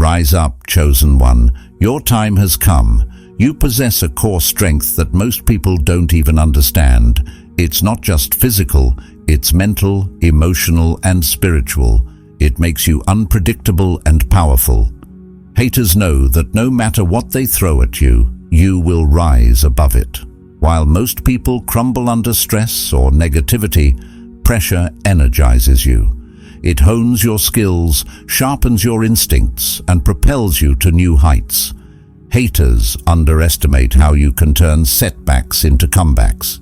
Rise up, chosen one. Your time has come. You possess a core strength that most people don't even understand. It's not just physical, it's mental, emotional, and spiritual. It makes you unpredictable and powerful. Haters know that no matter what they throw at you, you will rise above it. While most people crumble under stress or negativity, pressure energizes you. It hones your skills, sharpens your instincts, and propels you to new heights. Haters underestimate how you can turn setbacks into comebacks.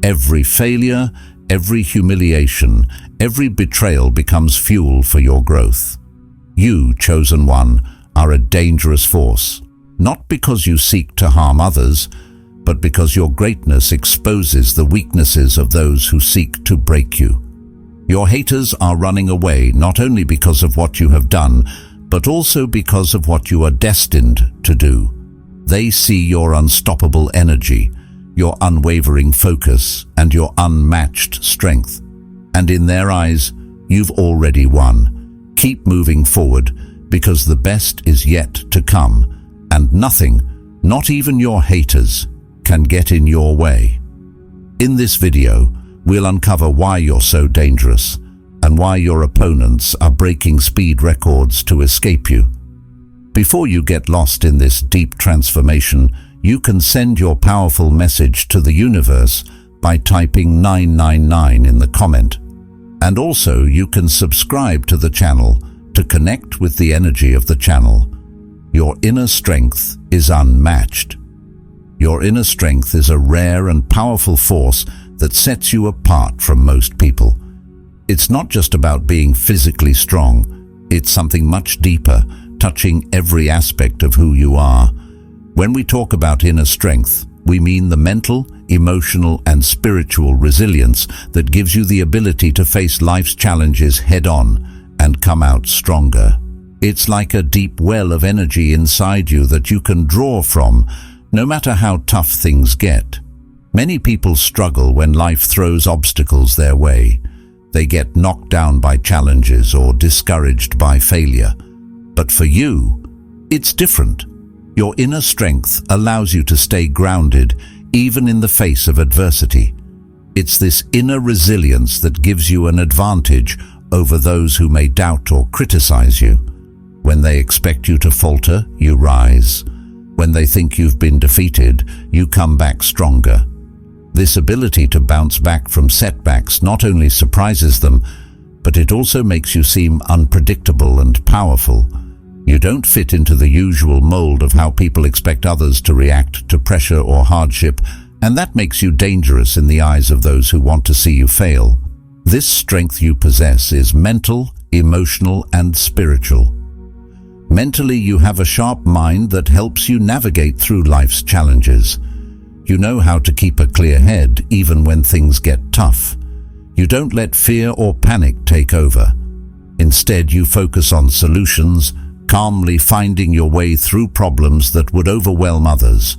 Every failure, every humiliation, every betrayal becomes fuel for your growth. You, chosen one, are a dangerous force, not because you seek to harm others, but because your greatness exposes the weaknesses of those who seek to break you. Your haters are running away not only because of what you have done, but also because of what you are destined to do. They see your unstoppable energy, your unwavering focus, and your unmatched strength. And in their eyes, you've already won. Keep moving forward, because the best is yet to come, and nothing, not even your haters, can get in your way. In this video, we'll uncover why you're so dangerous and why your opponents are breaking speed records to escape you. Before you get lost in this deep transformation, you can send your powerful message to the universe by typing 999 in the comment. And also, you can subscribe to the channel to connect with the energy of the channel. Your inner strength is unmatched. Your inner strength is a rare and powerful force that sets you apart from most people. It's not just about being physically strong. It's something much deeper, touching every aspect of who you are. When we talk about inner strength, we mean the mental, emotional, and spiritual resilience that gives you the ability to face life's challenges head-on and come out stronger. It's like a deep well of energy inside you that you can draw from, no matter how tough things get. Many people struggle when life throws obstacles their way. They get knocked down by challenges or discouraged by failure. But for you, it's different. Your inner strength allows you to stay grounded even in the face of adversity. It's this inner resilience that gives you an advantage over those who may doubt or criticize you. When they expect you to falter, you rise. When they think you've been defeated, you come back stronger. This ability to bounce back from setbacks not only surprises them, but it also makes you seem unpredictable and powerful. You don't fit into the usual mold of how people expect others to react to pressure or hardship, and that makes you dangerous in the eyes of those who want to see you fail. This strength you possess is mental, emotional, and spiritual. Mentally, you have a sharp mind that helps you navigate through life's challenges. You know how to keep a clear head even when things get tough. You don't let fear or panic take over. Instead, you focus on solutions, calmly finding your way through problems that would overwhelm others.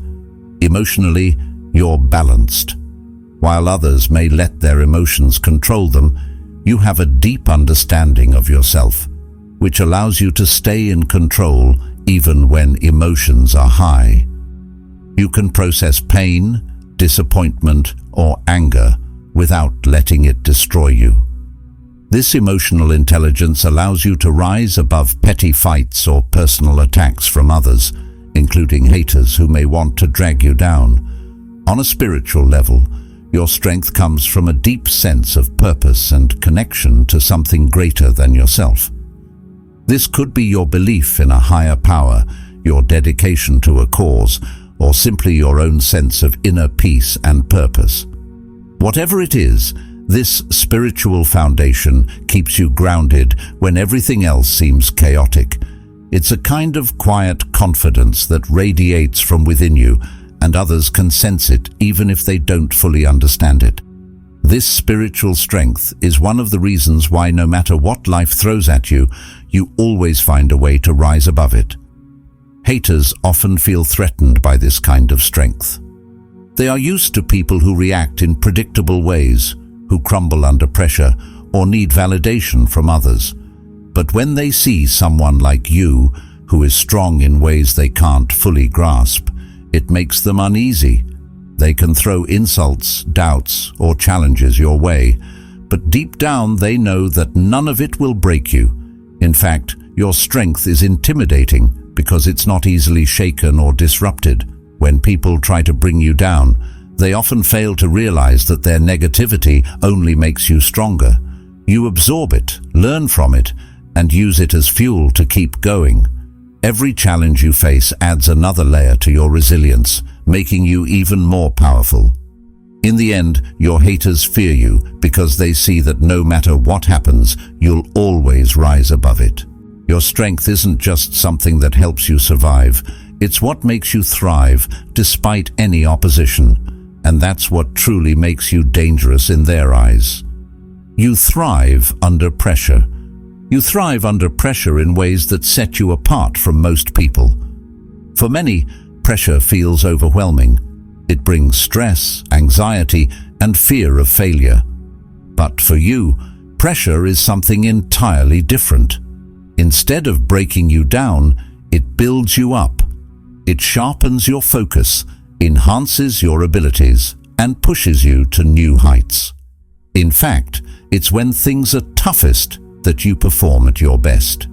Emotionally, you're balanced. While others may let their emotions control them, you have a deep understanding of yourself, which allows you to stay in control even when emotions are high. You can process pain, disappointment, or anger without letting it destroy you. This emotional intelligence allows you to rise above petty fights or personal attacks from others, including haters who may want to drag you down. On a spiritual level, your strength comes from a deep sense of purpose and connection to something greater than yourself. This could be your belief in a higher power, your dedication to a cause, or simply your own sense of inner peace and purpose. Whatever it is, this spiritual foundation keeps you grounded when everything else seems chaotic. It's a kind of quiet confidence that radiates from within you, and others can sense it even if they don't fully understand it. This spiritual strength is one of the reasons why no matter what life throws at you, you always find a way to rise above it. Haters often feel threatened by this kind of strength. They are used to people who react in predictable ways, who crumble under pressure, or need validation from others. But when they see someone like you, who is strong in ways they can't fully grasp. It makes them uneasy. They can throw insults, doubts, or challenges your way, but deep down they know that none of it will break you. In fact, your strength is intimidating because it's not easily shaken or disrupted. When people try to bring you down, they often fail to realize that their negativity only makes you stronger. You absorb it, learn from it, and use it as fuel to keep going. Every challenge you face adds another layer to your resilience, making you even more powerful. In the end, your haters fear you because they see that no matter what happens, you'll always rise above it. Your strength isn't just something that helps you survive, it's what makes you thrive despite any opposition, and that's what truly makes you dangerous in their eyes. You thrive under pressure. You thrive under pressure in ways that set you apart from most people. For many, pressure feels overwhelming. It brings stress, anxiety, and fear of failure. But for you, pressure is something entirely different. Instead of breaking you down, it builds you up. It sharpens your focus, enhances your abilities, and pushes you to new heights. In fact, it's when things are toughest that you perform at your best.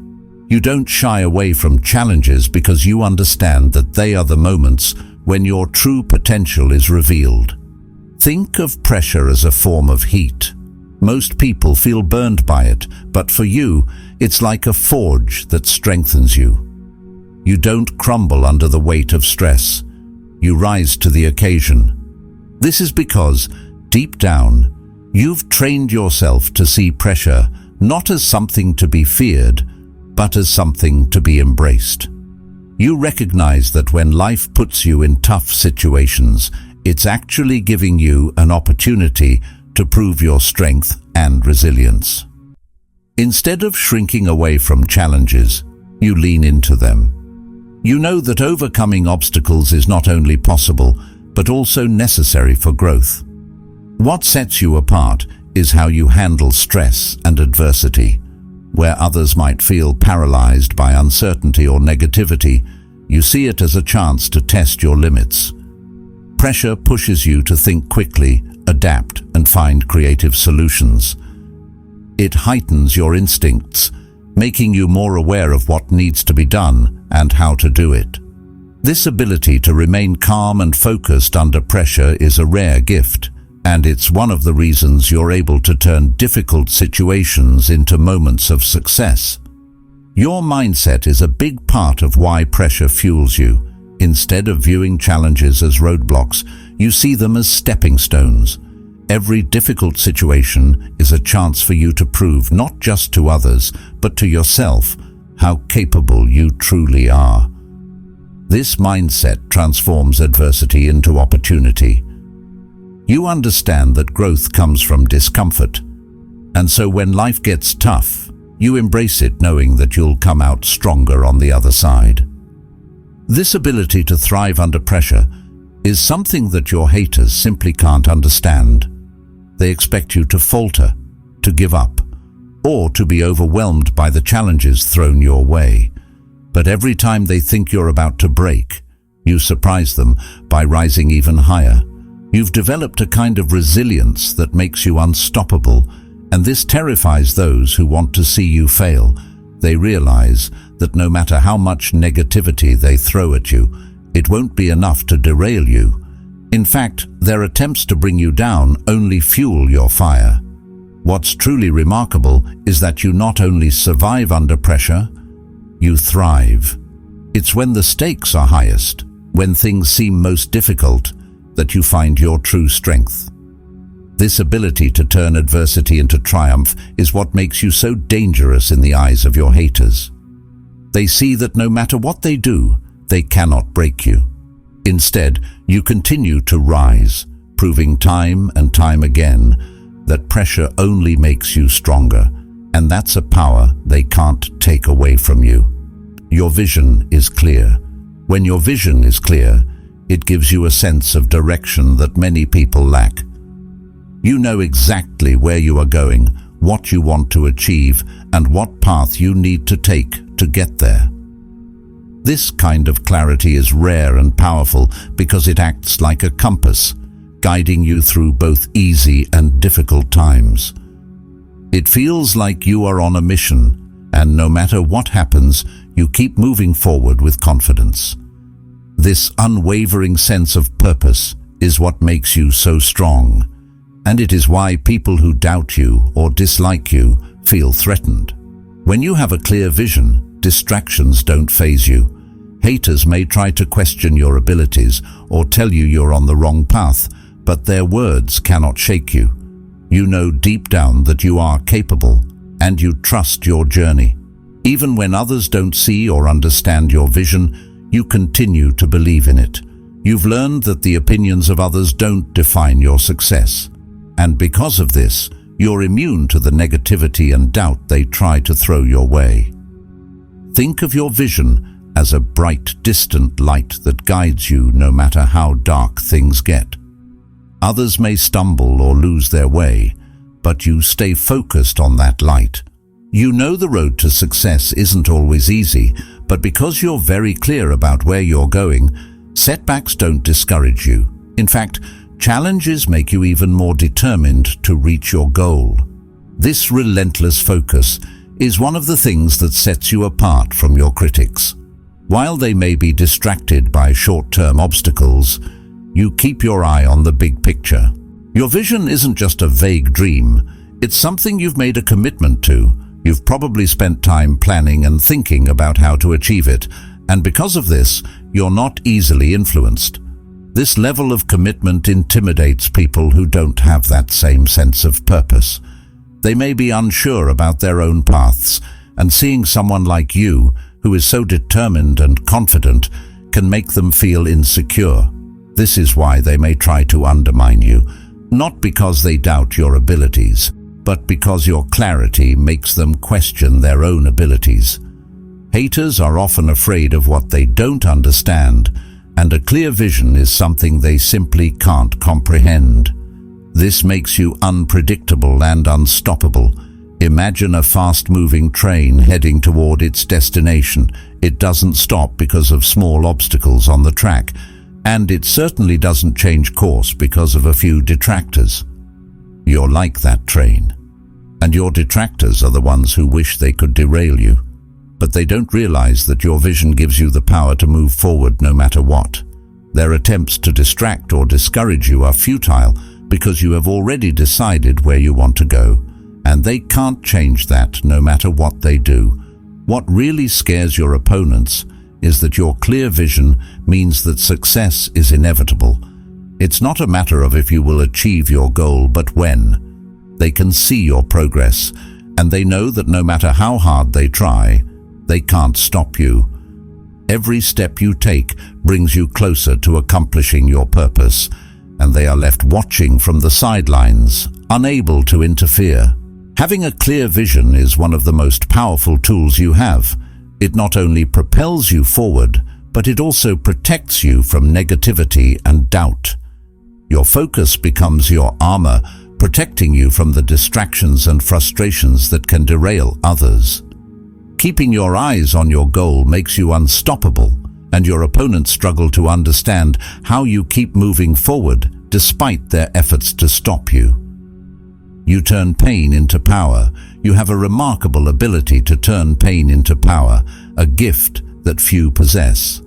You don't shy away from challenges because you understand that they are the moments when your true potential is revealed. Think of pressure as a form of heat. Most people feel burned by it, but for you, it's like a forge that strengthens you. You don't crumble under the weight of stress. You rise to the occasion. This is because, deep down, you've trained yourself to see pressure not as something to be feared, but as something to be embraced. You recognize that when life puts you in tough situations, it's actually giving you an opportunity to prove your strength and resilience. Instead of shrinking away from challenges, you lean into them. You know that overcoming obstacles is not only possible, but also necessary for growth. What sets you apart is how you handle stress and adversity. Where others might feel paralyzed by uncertainty or negativity, you see it as a chance to test your limits. Pressure pushes you to think quickly, adapt, and find creative solutions. It heightens your instincts, making you more aware of what needs to be done and how to do it. This ability to remain calm and focused under pressure is a rare gift, and it's one of the reasons you're able to turn difficult situations into moments of success. Your mindset is a big part of why pressure fuels you. Instead of viewing challenges as roadblocks, you see them as stepping stones. Every difficult situation is a chance for you to prove not just to others, but to yourself, how capable you truly are. This mindset transforms adversity into opportunity. You understand that growth comes from discomfort, and so when life gets tough, you embrace it knowing that you'll come out stronger on the other side. This ability to thrive under pressure is something that your haters simply can't understand. They expect you to falter, to give up, or to be overwhelmed by the challenges thrown your way. But every time they think you're about to break, you surprise them by rising even higher. You've developed a kind of resilience that makes you unstoppable, and this terrifies those who want to see you fail. They realize that no matter how much negativity they throw at you, it won't be enough to derail you. In fact, their attempts to bring you down only fuel your fire. What's truly remarkable is that you not only survive under pressure, you thrive. It's when the stakes are highest, when things seem most difficult, that you find your true strength. This ability to turn adversity into triumph is what makes you so dangerous in the eyes of your haters. They see that no matter what they do, they cannot break you. Instead, you continue to rise, proving time and time again that pressure only makes you stronger, and that's a power they can't take away from you. Your vision is clear. When your vision is clear, it gives you a sense of direction that many people lack. You know exactly where you are going, what you want to achieve, and what path you need to take to get there. This kind of clarity is rare and powerful because it acts like a compass, guiding you through both easy and difficult times. It feels like you are on a mission, and no matter what happens, you keep moving forward with confidence. This unwavering sense of purpose is what makes you so strong, and it is why people who doubt you or dislike you feel threatened. When you have a clear vision, distractions don't faze you. Haters may try to question your abilities or tell you you're on the wrong path, but their words cannot shake you. You know deep down that you are capable, and you trust your journey. Even when others don't see or understand your vision, you continue to believe in it. You've learned that the opinions of others don't define your success, and because of this, you're immune to the negativity and doubt they try to throw your way. Think of your vision as a bright, distant light that guides you no matter how dark things get. Others may stumble or lose their way, but you stay focused on that light. You know the road to success isn't always easy, but because you're very clear about where you're going, setbacks don't discourage you. In fact, challenges make you even more determined to reach your goal. This relentless focus is one of the things that sets you apart from your critics. While they may be distracted by short-term obstacles, you keep your eye on the big picture. Your vision isn't just a vague dream, it's something you've made a commitment to. You've probably spent time planning and thinking about how to achieve it, and because of this, you're not easily influenced. This level of commitment intimidates people who don't have that same sense of purpose. They may be unsure about their own paths, and seeing someone like you, who is so determined and confident, can make them feel insecure. This is why they may try to undermine you, not because they doubt your abilities, but because your clarity makes them question their own abilities. Haters are often afraid of what they don't understand, and a clear vision is something they simply can't comprehend. This makes you unpredictable and unstoppable. Imagine a fast-moving train heading toward its destination. It doesn't stop because of small obstacles on the track, and it certainly doesn't change course because of a few detractors. You're like that train, and your detractors are the ones who wish they could derail you. But they don't realize that your vision gives you the power to move forward no matter what. Their attempts to distract or discourage you are futile because you have already decided where you want to go, and they can't change that no matter what they do. What really scares your opponents is that your clear vision means that success is inevitable. It's not a matter of if you will achieve your goal, but when. They can see your progress, and they know that no matter how hard they try, they can't stop you. Every step you take brings you closer to accomplishing your purpose, and they are left watching from the sidelines, unable to interfere. Having a clear vision is one of the most powerful tools you have. It not only propels you forward, but it also protects you from negativity and doubt. Your focus becomes your armor, protecting you from the distractions and frustrations that can derail others. Keeping your eyes on your goal makes you unstoppable, and your opponents struggle to understand how you keep moving forward despite their efforts to stop you. You turn pain into power. You have a remarkable ability to turn pain into power, a gift that few possess.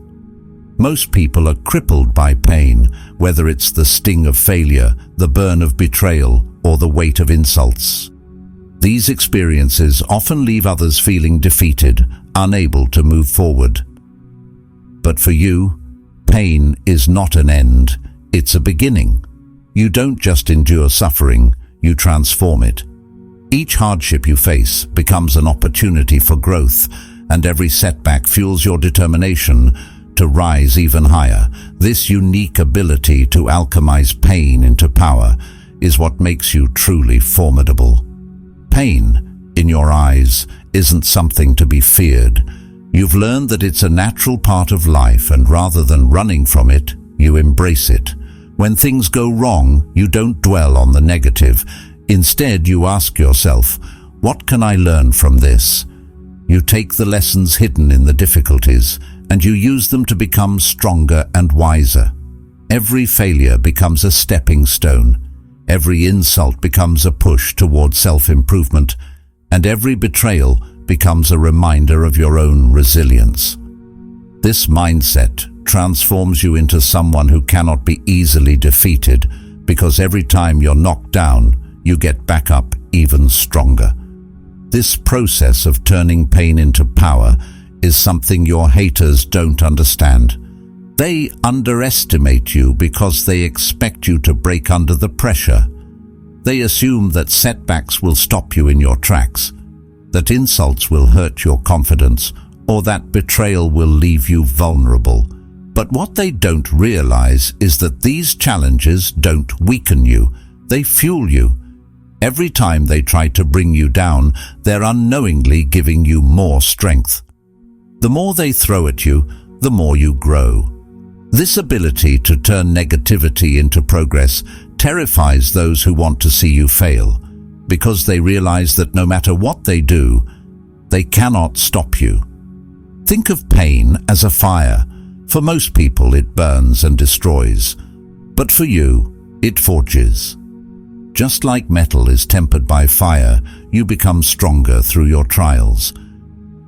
Most people are crippled by pain, whether it's the sting of failure, the burn of betrayal, or the weight of insults. These experiences often leave others feeling defeated, unable to move forward. But for you, pain is not an end, it's a beginning. You don't just endure suffering, you transform it. Each hardship you face becomes an opportunity for growth, and every setback fuels your determination to rise even higher. This unique ability to alchemize pain into power is what makes you truly formidable. Pain, in your eyes, isn't something to be feared. You've learned that it's a natural part of life, and rather than running from it, you embrace it. When things go wrong, you don't dwell on the negative. Instead, you ask yourself, what can I learn from this? You take the lessons hidden in the difficulties and you use them to become stronger and wiser. Every failure becomes a stepping stone. Every insult becomes a push toward self-improvement, and every betrayal becomes a reminder of your own resilience. This mindset transforms you into someone who cannot be easily defeated, because every time you're knocked down, you get back up even stronger. This process of turning pain into power is something your haters don't understand. They underestimate you because they expect you to break under the pressure. They assume that setbacks will stop you in your tracks, that insults will hurt your confidence, or that betrayal will leave you vulnerable. But what they don't realize is that these challenges don't weaken you, they fuel you. Every time they try to bring you down, they're unknowingly giving you more strength. The more they throw at you, the more you grow. This ability to turn negativity into progress terrifies those who want to see you fail, because they realize that no matter what they do, they cannot stop you. Think of pain as a fire. For most people, it burns and destroys, but for you, it forges. Just like metal is tempered by fire, you become stronger through your trials.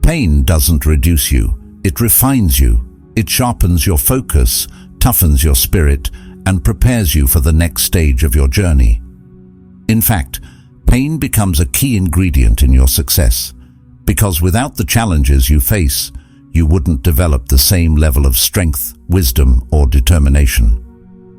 Pain doesn't reduce you, it refines you. It sharpens your focus, toughens your spirit, and prepares you for the next stage of your journey. In fact, pain becomes a key ingredient in your success, because without the challenges you face, you wouldn't develop the same level of strength, wisdom, or determination.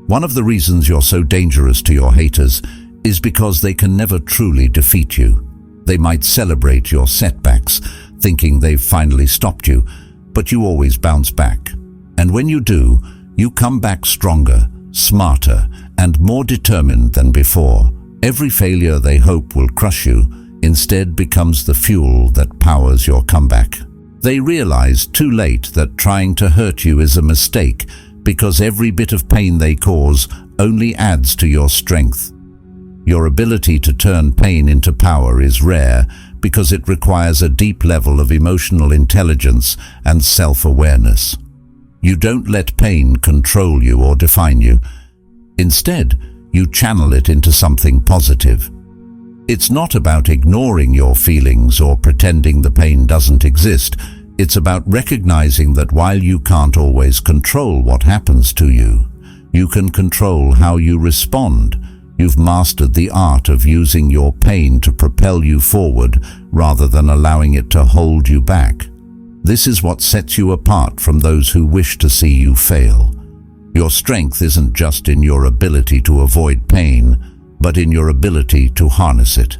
One of the reasons you're so dangerous to your haters is because they can never truly defeat you. They might celebrate your setbacks, thinking they've finally stopped you, but you always bounce back. And when you do, you come back stronger, smarter, and more determined than before. Every failure they hope will crush you instead becomes the fuel that powers your comeback. They realize too late that trying to hurt you is a mistake, because every bit of pain they cause only adds to your strength. Your ability to turn pain into power is rare because it requires a deep level of emotional intelligence and self-awareness. You don't let pain control you or define you. Instead, you channel it into something positive. It's not about ignoring your feelings or pretending the pain doesn't exist. It's about recognizing that while you can't always control what happens to you, you can control how you respond. You've mastered the art of using your pain to propel you forward rather than allowing it to hold you back. This is what sets you apart from those who wish to see you fail. Your strength isn't just in your ability to avoid pain, but in your ability to harness it.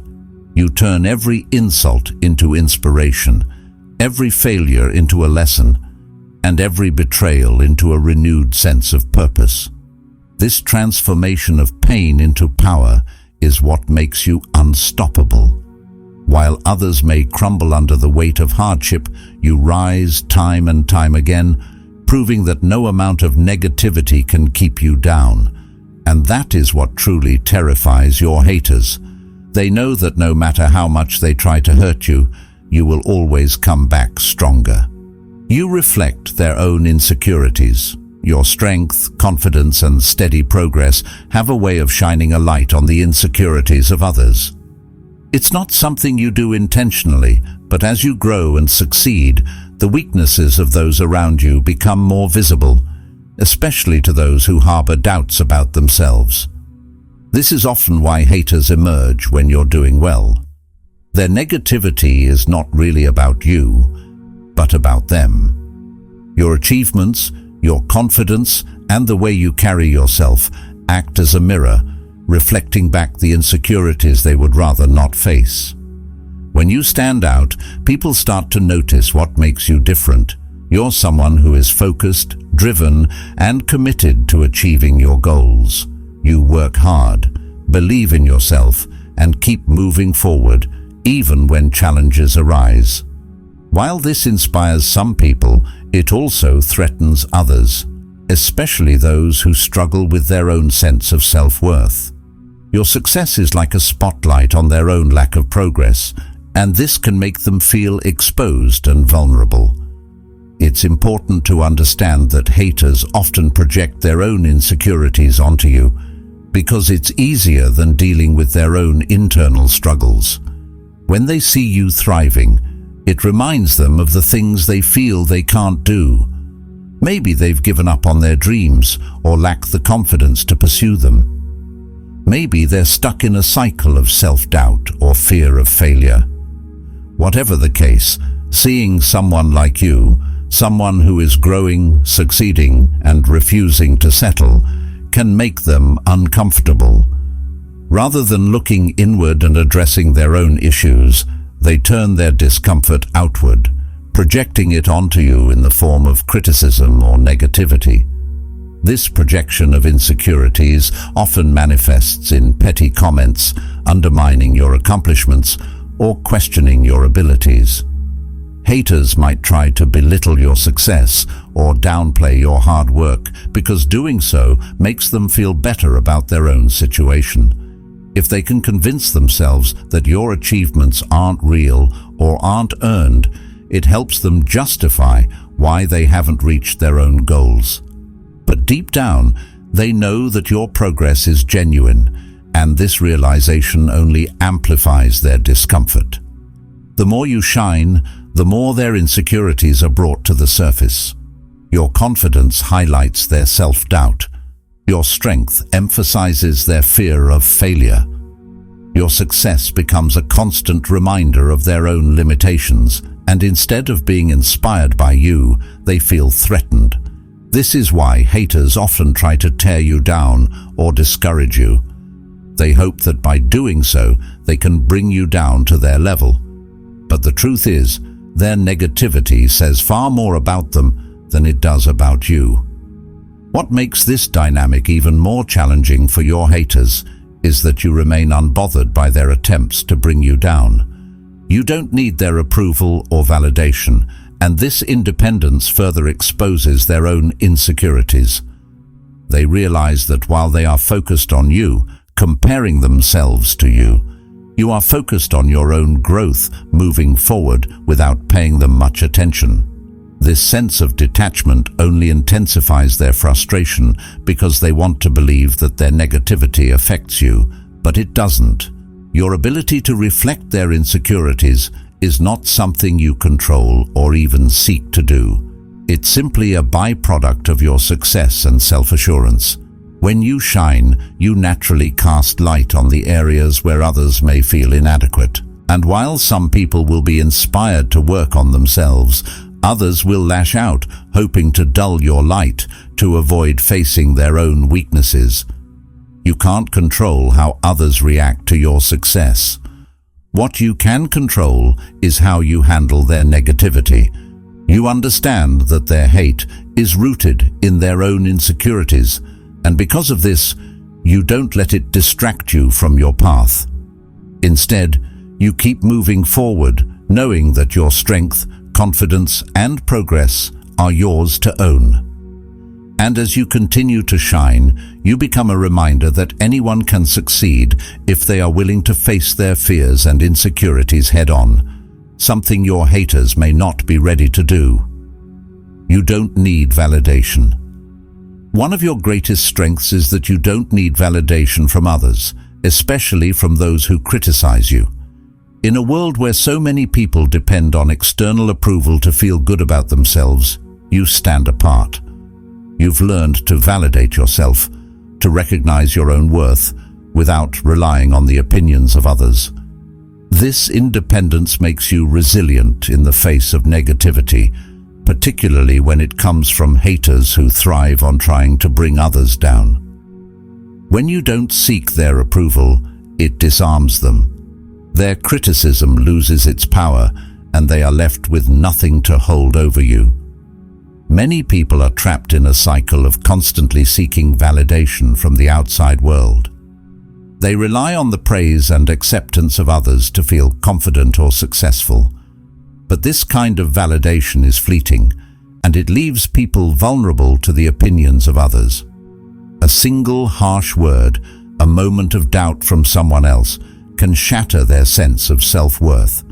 You turn every insult into inspiration, every failure into a lesson, and every betrayal into a renewed sense of purpose. This transformation of pain into power is what makes you unstoppable. While others may crumble under the weight of hardship, you rise time and time again, proving that no amount of negativity can keep you down. And that is what truly terrifies your haters. They know that no matter how much they try to hurt you, you will always come back stronger. You reflect their own insecurities. Your strength, confidence, and steady progress have a way of shining a light on the insecurities of others. It's not something you do intentionally, but as you grow and succeed, the weaknesses of those around you become more visible, especially to those who harbor doubts about themselves. This is often why haters emerge when you're doing well. Their negativity is not really about you, but about them. Your achievements, your confidence, and the way you carry yourself act as a mirror, reflecting back the insecurities they would rather not face. When you stand out, people start to notice what makes you different. You're someone who is focused, driven, and committed to achieving your goals. You work hard, believe in yourself, and keep moving forward, even when challenges arise. While this inspires some people, it also threatens others, especially those who struggle with their own sense of self-worth. Your success is like a spotlight on their own lack of progress, and this can make them feel exposed and vulnerable. It's important to understand that haters often project their own insecurities onto you because it's easier than dealing with their own internal struggles. When they see you thriving, it reminds them of the things they feel they can't do. Maybe they've given up on their dreams or lack the confidence to pursue them. Maybe they're stuck in a cycle of self-doubt or fear of failure. Whatever the case, seeing someone like you, someone who is growing, succeeding, and refusing to settle, can make them uncomfortable. Rather than looking inward and addressing their own issues, they turn their discomfort outward, projecting it onto you in the form of criticism or negativity. This projection of insecurities often manifests in petty comments, undermining your accomplishments, or questioning your abilities. Haters might try to belittle your success or downplay your hard work because doing so makes them feel better about their own situation. If they can convince themselves that your achievements aren't real or aren't earned, it helps them justify why they haven't reached their own goals. But deep down, they know that your progress is genuine, and this realization only amplifies their discomfort. The more you shine, the more their insecurities are brought to the surface. Your confidence highlights their self-doubt. Your strength emphasizes their fear of failure. Your success becomes a constant reminder of their own limitations, and instead of being inspired by you, they feel threatened. This is why haters often try to tear you down or discourage you. They hope that by doing so, they can bring you down to their level. But the truth is, their negativity says far more about them than it does about you. What makes this dynamic even more challenging for your haters is that you remain unbothered by their attempts to bring you down. You don't need their approval or validation, and this independence further exposes their own insecurities. They realize that while they are focused on you, comparing themselves to you, you are focused on your own growth, moving forward without paying them much attention. This sense of detachment only intensifies their frustration because they want to believe that their negativity affects you, but it doesn't. Your ability to reflect their insecurities is not something you control or even seek to do. It's simply a byproduct of your success and self-assurance. When you shine, you naturally cast light on the areas where others may feel inadequate. And while some people will be inspired to work on themselves, others will lash out, hoping to dull your light to avoid facing their own weaknesses. You can't control how others react to your success. What you can control is how you handle their negativity. You understand that their hate is rooted in their own insecurities, and because of this, you don't let it distract you from your path. Instead, you keep moving forward, knowing that your strength, confidence, and progress are yours to own. And as you continue to shine, you become a reminder that anyone can succeed if they are willing to face their fears and insecurities head-on, something your haters may not be ready to do. You don't need validation. One of your greatest strengths is that you don't need validation from others, especially from those who criticize you. In a world where so many people depend on external approval to feel good about themselves, you stand apart. You've learned to validate yourself, to recognize your own worth, without relying on the opinions of others. This independence makes you resilient in the face of negativity, particularly when it comes from haters who thrive on trying to bring others down. When you don't seek their approval, it disarms them. Their criticism loses its power, and they are left with nothing to hold over you. Many people are trapped in a cycle of constantly seeking validation from the outside world. They rely on the praise and acceptance of others to feel confident or successful. But this kind of validation is fleeting, and it leaves people vulnerable to the opinions of others. A single harsh word, a moment of doubt from someone else, can shatter their sense of self-worth.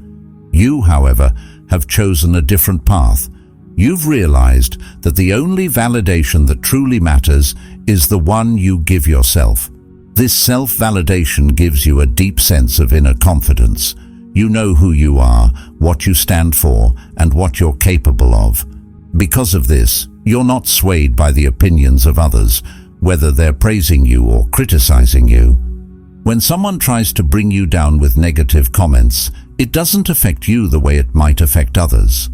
You, however, have chosen a different path. You've realized that the only validation that truly matters is the one you give yourself. This self-validation gives you a deep sense of inner confidence. You know who you are, what you stand for, and what you're capable of. Because of this, you're not swayed by the opinions of others, whether they're praising you or criticizing you. When someone tries to bring you down with negative comments, it doesn't affect you the way it might affect others.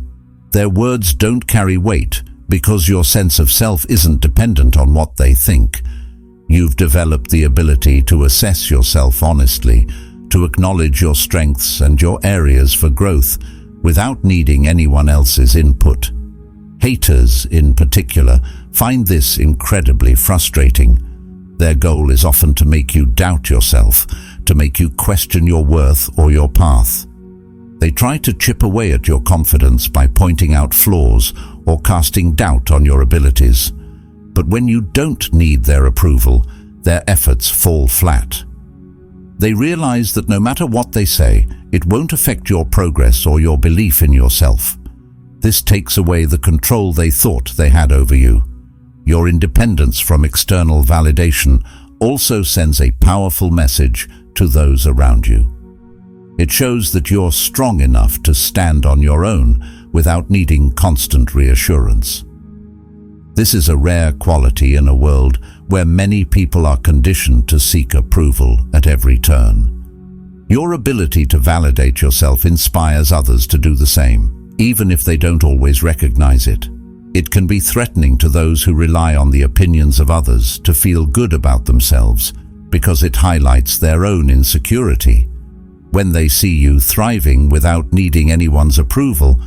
Their words don't carry weight because your sense of self isn't dependent on what they think. You've developed the ability to assess yourself honestly, to acknowledge your strengths and your areas for growth without needing anyone else's input. Haters, in particular, find this incredibly frustrating. Their goal is often to make you doubt yourself, to make you question your worth or your path. They try to chip away at your confidence by pointing out flaws or casting doubt on your abilities. But when you don't need their approval, their efforts fall flat. They realize that no matter what they say, it won't affect your progress or your belief in yourself. This takes away the control they thought they had over you. Your independence from external validation also sends a powerful message to those around you. It shows that you're strong enough to stand on your own without needing constant reassurance. This is a rare quality in a world where many people are conditioned to seek approval at every turn. Your ability to validate yourself inspires others to do the same, even if they don't always recognize it. It can be threatening to those who rely on the opinions of others to feel good about themselves because it highlights their own insecurity. When they see you thriving without needing anyone's approval,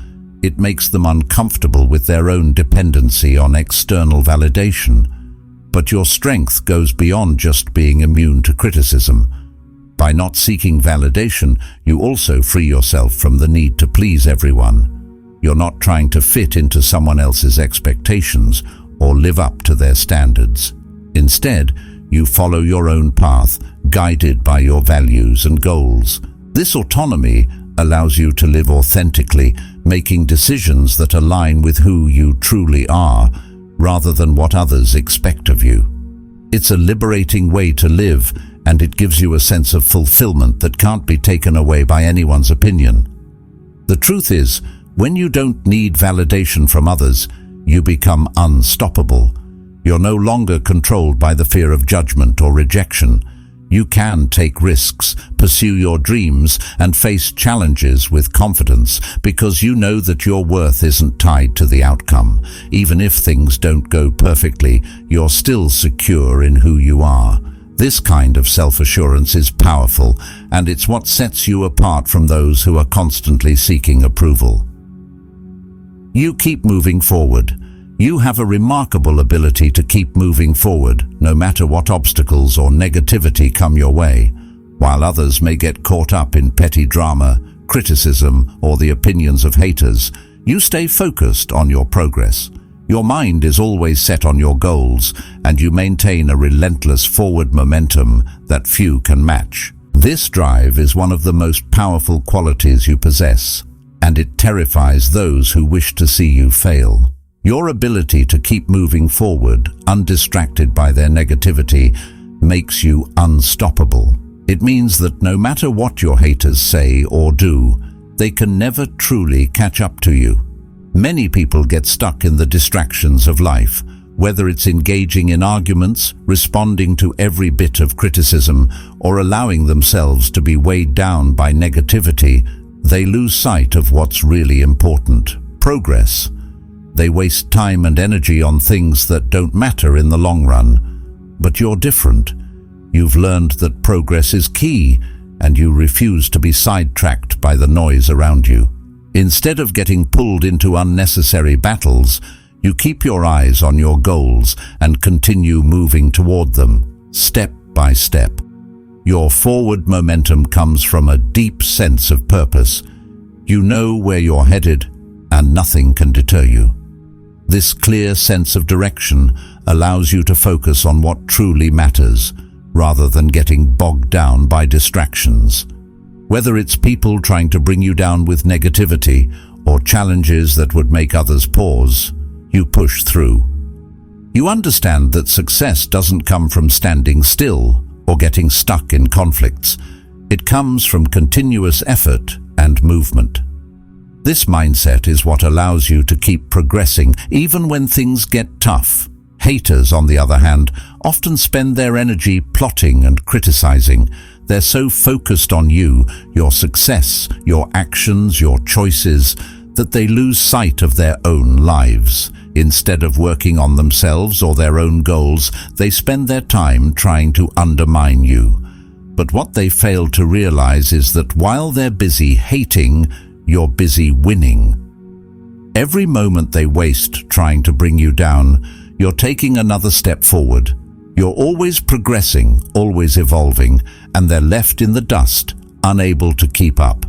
it makes them uncomfortable with their own dependency on external validation. But your strength goes beyond just being immune to criticism. By not seeking validation, you also free yourself from the need to please everyone. You're not trying to fit into someone else's expectations or live up to their standards. Instead, you follow your own path, guided by your values and goals. This autonomy allows you to live authentically, making decisions that align with who you truly are, rather than what others expect of you. It's a liberating way to live, and it gives you a sense of fulfillment that can't be taken away by anyone's opinion. The truth is, when you don't need validation from others, you become unstoppable. You're no longer controlled by the fear of judgment or rejection. You can take risks, pursue your dreams, and face challenges with confidence because you know that your worth isn't tied to the outcome. Even if things don't go perfectly, you're still secure in who you are. This kind of self-assurance is powerful, and it's what sets you apart from those who are constantly seeking approval. You keep moving forward. You have a remarkable ability to keep moving forward, no matter what obstacles or negativity come your way. While others may get caught up in petty drama, criticism, or the opinions of haters, you stay focused on your progress. Your mind is always set on your goals, and you maintain a relentless forward momentum that few can match. This drive is one of the most powerful qualities you possess, and it terrifies those who wish to see you fail. Your ability to keep moving forward, undistracted by their negativity, makes you unstoppable. It means that no matter what your haters say or do, they can never truly catch up to you. Many people get stuck in the distractions of life, whether it's engaging in arguments, responding to every bit of criticism, or allowing themselves to be weighed down by negativity. They lose sight of what's really important: progress. They waste time and energy on things that don't matter in the long run. But you're different. You've learned that progress is key, and you refuse to be sidetracked by the noise around you. Instead of getting pulled into unnecessary battles, you keep your eyes on your goals and continue moving toward them, step by step. Your forward momentum comes from a deep sense of purpose. You know where you're headed, and nothing can deter you. This clear sense of direction allows you to focus on what truly matters, rather than getting bogged down by distractions. Whether it's people trying to bring you down with negativity, or challenges that would make others pause, you push through. You understand that success doesn't come from standing still or getting stuck in conflicts. It comes from continuous effort and movement. This mindset is what allows you to keep progressing even when things get tough. Haters, on the other hand, often spend their energy plotting and criticizing. They're so focused on you, your success, your actions, your choices, that they lose sight of their own lives. Instead of working on themselves or their own goals, they spend their time trying to undermine you. But what they fail to realize is that while they're busy hating, you're busy winning. Every moment they waste trying to bring you down, you're taking another step forward. You're always progressing, always evolving, and they're left in the dust, unable to keep up.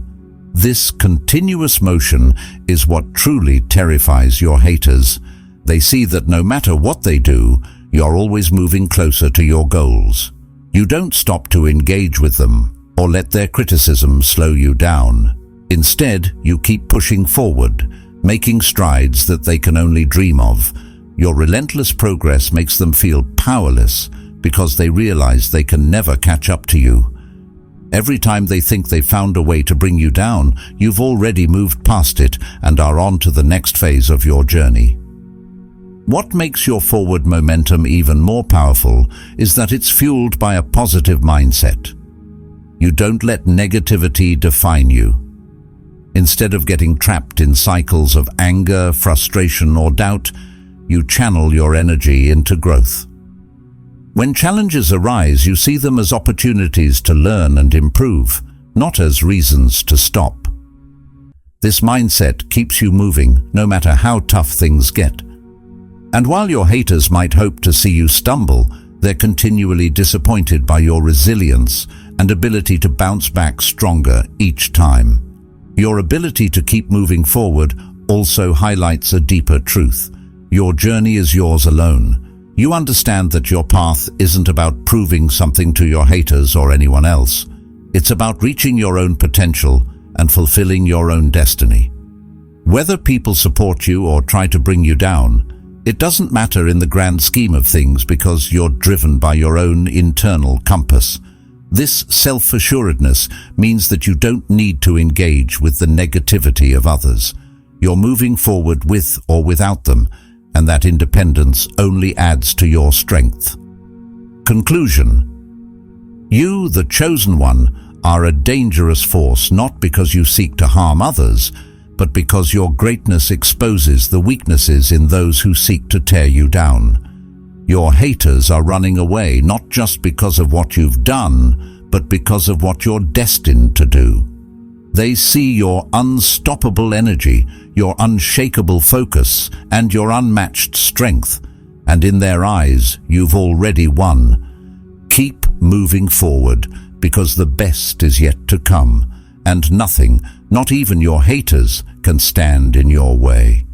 This continuous motion is what truly terrifies your haters. They see that no matter what they do, you're always moving closer to your goals. You don't stop to engage with them or let their criticism slow you down. Instead, you keep pushing forward, making strides that they can only dream of. Your relentless progress makes them feel powerless because they realize they can never catch up to you. Every time they think they've found a way to bring you down, you've already moved past it and are on to the next phase of your journey. What makes your forward momentum even more powerful is that it's fueled by a positive mindset. You don't let negativity define you. Instead of getting trapped in cycles of anger, frustration, or doubt, you channel your energy into growth. When challenges arise, you see them as opportunities to learn and improve, not as reasons to stop. This mindset keeps you moving, no matter how tough things get. And while your haters might hope to see you stumble, they're continually disappointed by your resilience and ability to bounce back stronger each time. Your ability to keep moving forward also highlights a deeper truth. Your journey is yours alone. You understand that your path isn't about proving something to your haters or anyone else. It's about reaching your own potential and fulfilling your own destiny. Whether people support you or try to bring you down, it doesn't matter in the grand scheme of things because you're driven by your own internal compass. This self-assuredness means that you don't need to engage with the negativity of others. You're moving forward with or without them, and that independence only adds to your strength. Conclusion: you, the chosen one, are a dangerous force not because you seek to harm others, but because your greatness exposes the weaknesses in those who seek to tear you down. Your haters are running away not just because of what you've done, but because of what you're destined to do. They see your unstoppable energy, your unshakable focus, and your unmatched strength, and in their eyes, you've already won. Keep moving forward, because the best is yet to come, and nothing, not even your haters, can stand in your way.